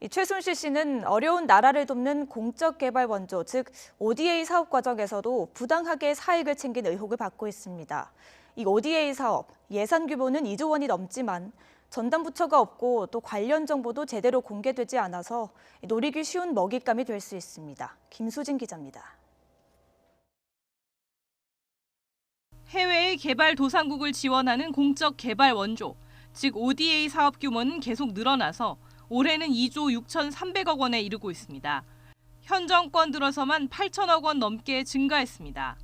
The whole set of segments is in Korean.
이 최순실 씨는 어려운 나라를 돕는 공적개발 원조, 즉 ODA 사업 과정에서도 부당하게 사익을 챙긴 의혹을 받고 있습니다. 이 ODA 사업, 예산 규모는 2조 원이 넘지만 전담 부처가 없고 또 관련 정보도 제대로 공개되지 않아서 노리기 쉬운 먹잇감이 될 수 있습니다. 김수진 기자입니다. 해외의 개발도상국을 지원하는 공적 개발 원조, 즉 ODA 사업 규모는 계속 늘어나서 올해는 2조 6,300억 원에 이르고 있습니다. 현 정권 들어서만 8천억 원 넘게 증가했습니다.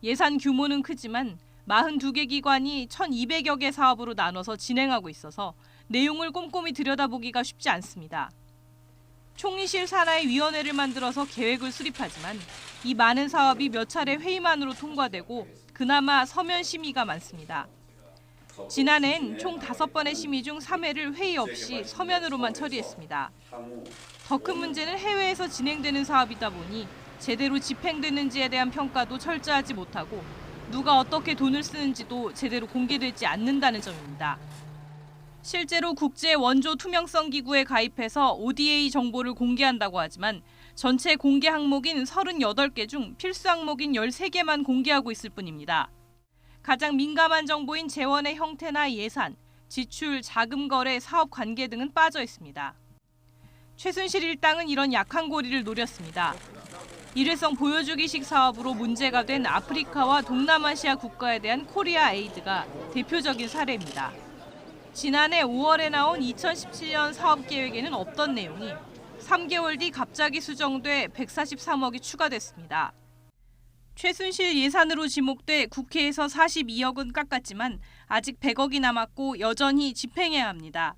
예산 규모는 크지만 42개 기관이 1,200여 개 사업으로 나눠서 진행하고 있어서 내용을 꼼꼼히 들여다보기가 쉽지 않습니다. 총리실 산하의 위원회를 만들어서 계획을 수립하지만 이 많은 사업이 몇 차례 회의만으로 통과되고 그나마 서면 심의가 많습니다. 지난해엔 총 5번의 심의 중 3회를 회의 없이 서면으로만 처리했습니다. 더 큰 문제는 해외에서 진행되는 사업이다 보니 제대로 집행되는지에 대한 평가도 철저하지 못하고 누가 어떻게 돈을 쓰는지도 제대로 공개되지 않는다는 점입니다. 실제로 국제 원조 투명성 기구에 가입해서 ODA 정보를 공개한다고 하지만 전체 공개 항목인 38개 중 필수 항목인 13개만 공개하고 있을 뿐입니다. 가장 민감한 정보인 재원의 형태나 예산, 지출, 자금 거래, 사업 관계 등은 빠져 있습니다. 최순실 일당은 이런 약한 고리를 노렸습니다. 일회성 보여주기식 사업으로 문제가 된 아프리카와 동남아시아 국가에 대한 코리아 에이드가 대표적인 사례입니다. 지난해 5월에 나온 2017년 사업 계획에는 없던 내용이 3개월 뒤 갑자기 수정돼 143억이 추가됐습니다. 최순실 예산으로 지목돼 국회에서 42억은 깎았지만 아직 100억이 남았고 여전히 집행해야 합니다.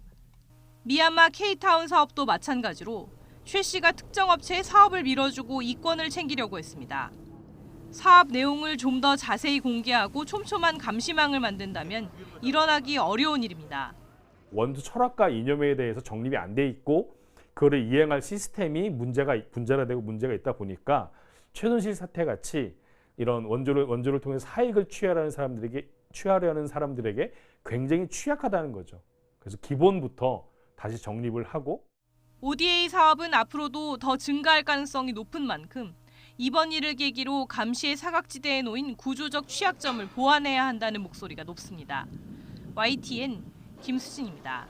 미얀마 K타운 사업도 마찬가지로 최 씨가 특정 업체에 사업을 밀어주고 이권을 챙기려고 했습니다. 사업 내용을 좀 더 자세히 공개하고 촘촘한 감시망을 만든다면 일어나기 어려운 일입니다. 원조 철학과 이념에 대해서 정립이 안 돼 있고 그거를 이행할 시스템이 분자되고 문제가 있다 보니까 최순실 사태 같이 이런 원조를 통해 사익을 취하려는 사람들에게 굉장히 취약하다는 거죠. 그래서 기본부터 다시 정립을 하고 ODA 사업은 앞으로도 더 증가할 가능성이 높은 만큼 이번 일을 계기로 감시의 사각지대에 놓인 구조적 취약점을 보완해야 한다는 목소리가 높습니다. YTN 김수진입니다.